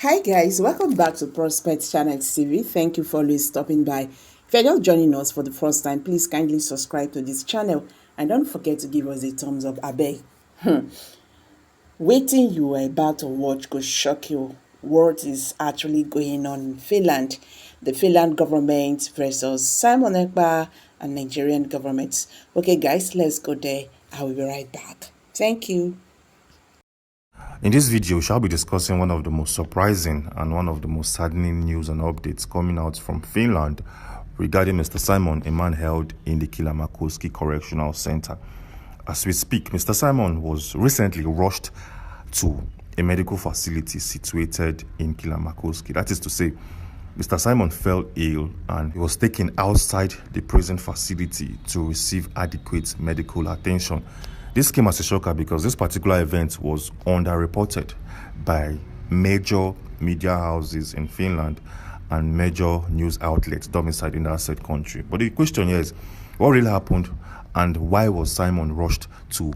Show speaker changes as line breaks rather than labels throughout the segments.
Hi guys, welcome back to Prospect Channel TV. Thank you for always stopping by. If you're just joining us for the first time, please kindly subscribe to this channel and don't forget to give us a thumbs up. Abeg. Waiting you are about to watch could shock you. What is actually going on in Finland? The Finland government versus Simon Ekpa and Nigerian government. Okay guys, let's go there. I will be right back. Thank you.
In this video, we shall be discussing one of the most surprising and one of the most saddening news and updates coming out from Finland regarding Mr. Simon, a man held in the Kylmäkoski Correctional Center. As we speak, Mr. Simon was recently rushed to a medical facility situated in Kylmäkoski. That is to say, Mr. Simon fell ill and he was taken outside the prison facility to receive adequate medical attention. This came as a shocker because this particular event was underreported by major media houses in Finland and major news outlets domiciled in that said country. But the question here is, what really happened and why was Simon rushed to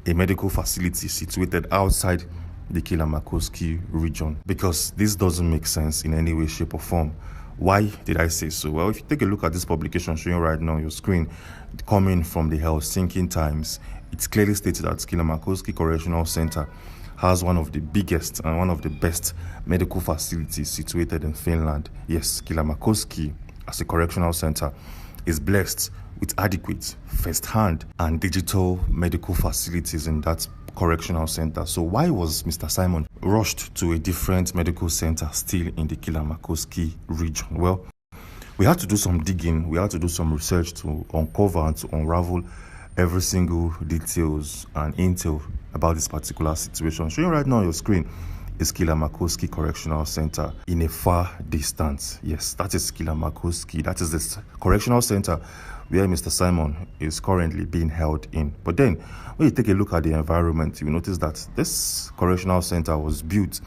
a medical facility situated outside the Kylmäkoski region? Because this doesn't make sense in any way, shape or form. Why did I say so? Well, if you take a look at this publication showing right now on your screen, coming from the Helsinki Times, it's clearly stated that Kylmäkoski Correctional Center has one of the biggest and one of the best medical facilities situated in Finland. Yes, Kylmäkoski, as a correctional center, is blessed with adequate, first-hand and digital medical facilities in that correctional center. So why was Mr. Simon rushed to a different medical center still in the Kylmäkoski region? Well, we had to do some digging, we had to do some research to uncover and to unravel every single details and intel about this particular situation. Showing right now on your screen is Kylmäkoski Correctional Center in a far distance. Yes, that is Kylmäkoski. That is the correctional center where Mr. Simon is currently being held in. But then, when you take a look at the environment, you notice that this correctional center was built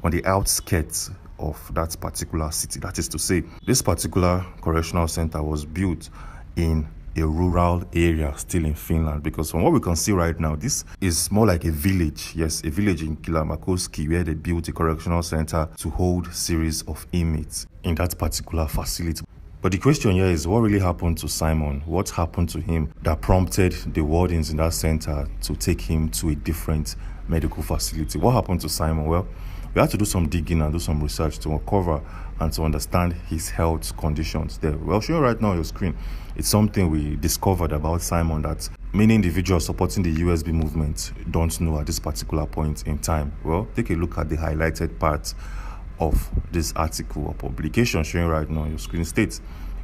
on the outskirts of that particular city. That is to say, this particular correctional center was built in a rural area still in Finland, because from what we can see right now, this is more like a village. Yes, a village in Kylmäkoski where they built a correctional center to hold series of inmates in that particular facility. But the question here is, what really happened to Simon? What happened to him that prompted the wardens in that center to take him to a different medical facility? What happened to Simon? Well, we had to do some digging and do some research to uncover and to understand his health conditions there. Well, showing right now on your screen, it's something we discovered about Simon that many individuals supporting the USB movement don't know at this particular point in time. Well, take a look at the highlighted part of this article or publication showing right now on your screen. States,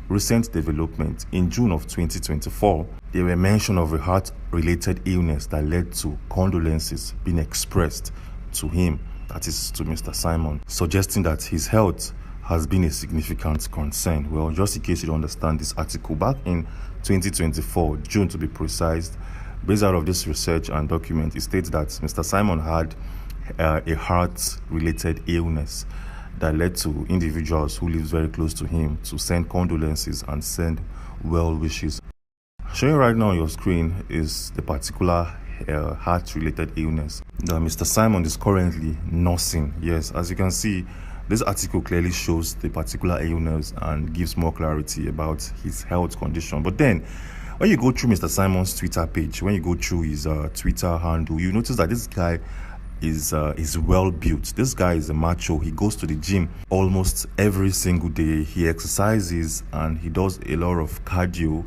recent development. In June of 2024, there were mention of a heart-related illness that led to condolences being expressed to him, that is to Mr. Simon, suggesting that his health has been a significant concern. Well, just in case you don't understand this article, back in 2024, June to be precise, based out of this research and document, it states that Mr. Simon had a heart-related illness that led to individuals who live very close to him to send condolences and send well wishes. Showing right now on your screen is the particular heart-related illness that Mr. Simon is currently nursing. Yes, as you can see, this article clearly shows the particular illness and gives more clarity about his health condition. But then, when you go through Mr. Simon's Twitter page, when you go through his Twitter handle, you notice that this guy is well built. This guy is a macho. He goes to the gym almost every single day. He exercises and he does a lot of cardio,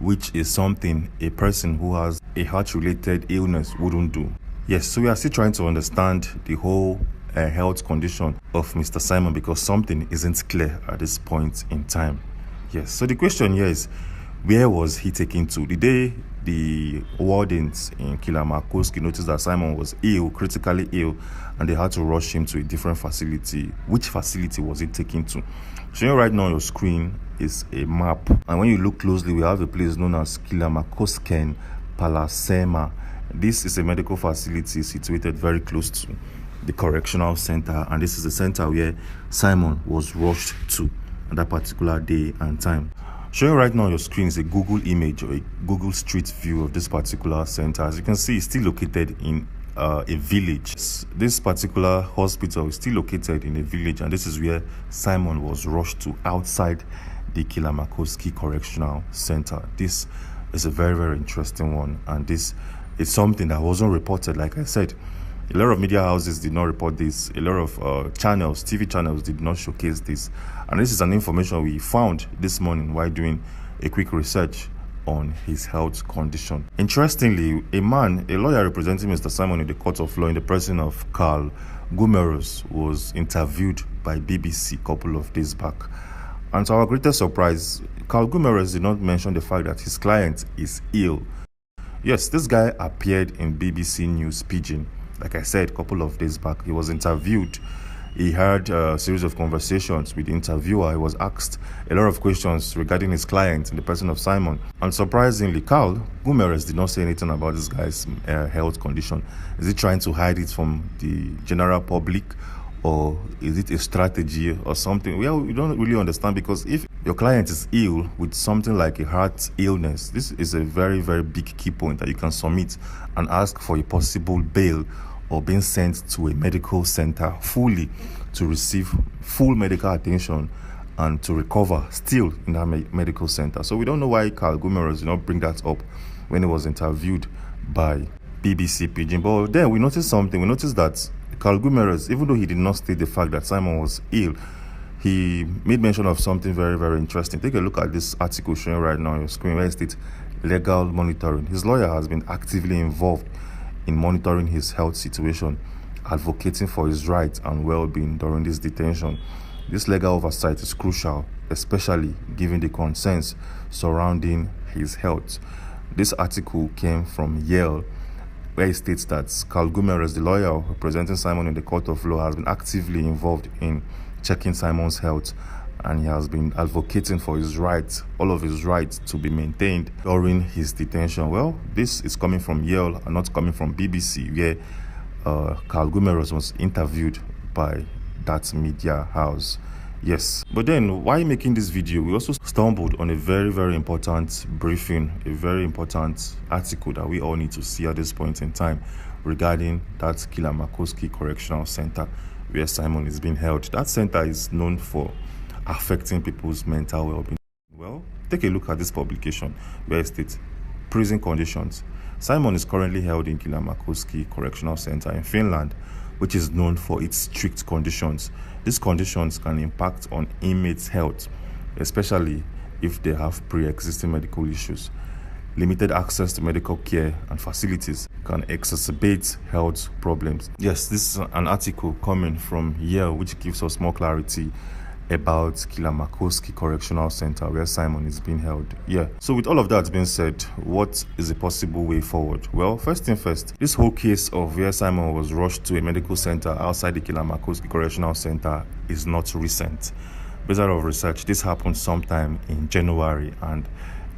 which is something a person who has a heart-related illness wouldn't do. Yes, so we are still trying to understand the whole health condition of Mr. Simon because something isn't clear at this point in time. Yes, so the question here is, where was he taken to? The day the wardens in Kylmäkoski noticed that Simon was ill, critically ill, and they had to rush him to a different facility. Which facility was he taken to? Showing right now on your screen is a map, and when you look closely, we have a place known as Kylmäkosken Palasema. This is a medical facility situated very close to the correctional center, and this is the center where Simon was rushed to at that particular day and time. Showing right now on your screen is a Google image or a Google Street view of this particular center. As you can see, it's still located in a village. This particular hospital is still located in a village, and this is where Simon was rushed to outside the Kilamakoski Correctional Center. This is a very, very interesting one, and this is something that wasn't reported. Like I said, a lot of media houses did not report this. A lot of channels, TV channels, did not showcase this. And this is an information we found this morning while doing a quick research on his health condition. Interestingly, a lawyer representing Mr. Simon in the court of law in the person of Carl Gumeros, was interviewed by BBC a couple of days back. And to our greatest surprise, Carl Gumeros did not mention the fact that his client is ill. Yes, this guy appeared in BBC News Pidgin. Like I said, a couple of days back, he was interviewed. He had a series of conversations with the interviewer. He was asked a lot of questions regarding his client in the person of Simon. And surprisingly, Carl Gumeres did not say anything about this guy's health condition. Is he trying to hide it from the general public, or is it a strategy or something? Well, we don't really understand, because if your client is ill with something like a heart illness, this is a very, very big key point that you can submit and ask for a possible bail or being sent to a medical center fully to receive full medical attention and to recover still in that medical center. So we don't know why Carl Gumeros did not bring that up when he was interviewed by BBC Pidgin. But then we noticed something. We noticed that Carl Gumeros, even though he did not state the fact that Simon was ill, he made mention of something very, very interesting. Take a look at this article showing right now on your screen, where it states legal monitoring. His lawyer has been actively involved in monitoring his health situation, advocating for his rights and well-being during this detention. This legal oversight is crucial, especially given the concerns surrounding his health. This article came from Yale, where it states that Carl Gumeres, the lawyer representing Simon in the court of law, has been actively involved in checking Simon's health, and he has been advocating for his rights, all of his rights, to be maintained during his detention. Well, this is coming from Yale and not coming from BBC, where Carl Gumeros was interviewed by that media house. Yes, but then while making this video, we also stumbled on a very, very important briefing, a very important article that we all need to see at this point in time regarding that Kilamakoski Correctional Center where Simon is being held. That center is known for affecting people's mental well-being. Well, take a look at this publication where it states prison conditions. Simon is currently held in Kilamakoski Correctional Center in Finland, which is known for its strict conditions. These conditions can impact on inmates' health, especially if they have pre-existing medical issues. Limited access to medical care and facilities can exacerbate health problems. Yes, this is an article coming from Yale, which gives us more clarity about Kilamakoski Correctional Center where Simon is being held. Yeah. So with all of that being said, what is a possible way forward? Well, first thing first, this whole case of where Simon was rushed to a medical center outside the Kilamakoski Correctional Center is not recent. Based out of research, this happened sometime in January, and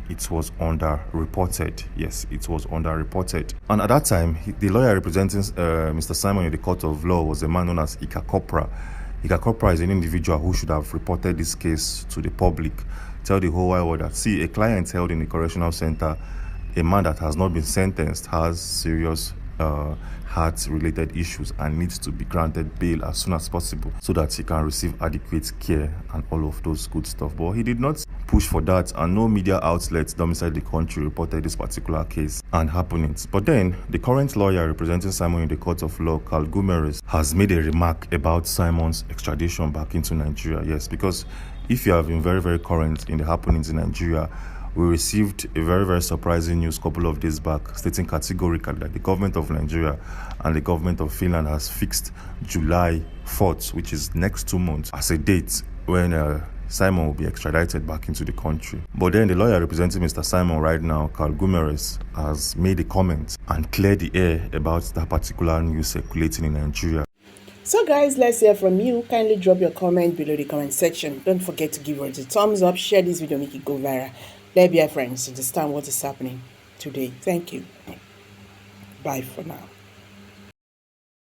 it was underreported. Yes, it was underreported. And at that time, the lawyer representing Mr. Simon in the court of law was a man known as Ika Kopra. Ika Kopra is an individual who should have reported this case to the public, tell the whole wide world that, see, a client held in the correctional center, a man that has not been sentenced, has serious heart-related issues and needs to be granted bail as soon as possible so that he can receive adequate care and all of those good stuff. But he did not push for that, and no media outlets domiciled the country reported this particular case and happenings. But then, the current lawyer representing Simon in the court of law, Carl Gumeres, has made a remark about Simon's extradition back into Nigeria. Yes, because if you have been very, very current in the happenings in Nigeria, we received a very, very surprising news a couple of days back stating categorically that the government of Nigeria and the government of Finland has fixed July 4th, which is next 2 months, as a date when Simon will be extradited back into the country. But then the lawyer representing Mr. Simon right now, Carl Gumeres, has made a comment and cleared the air about that particular news circulating in Nigeria.
So guys, let's hear from you. Kindly drop your comment below the comment section. Don't forget to give us a thumbs up, share this video, make it go viral. Let your friends understand what is happening today. Thank you. Bye for now.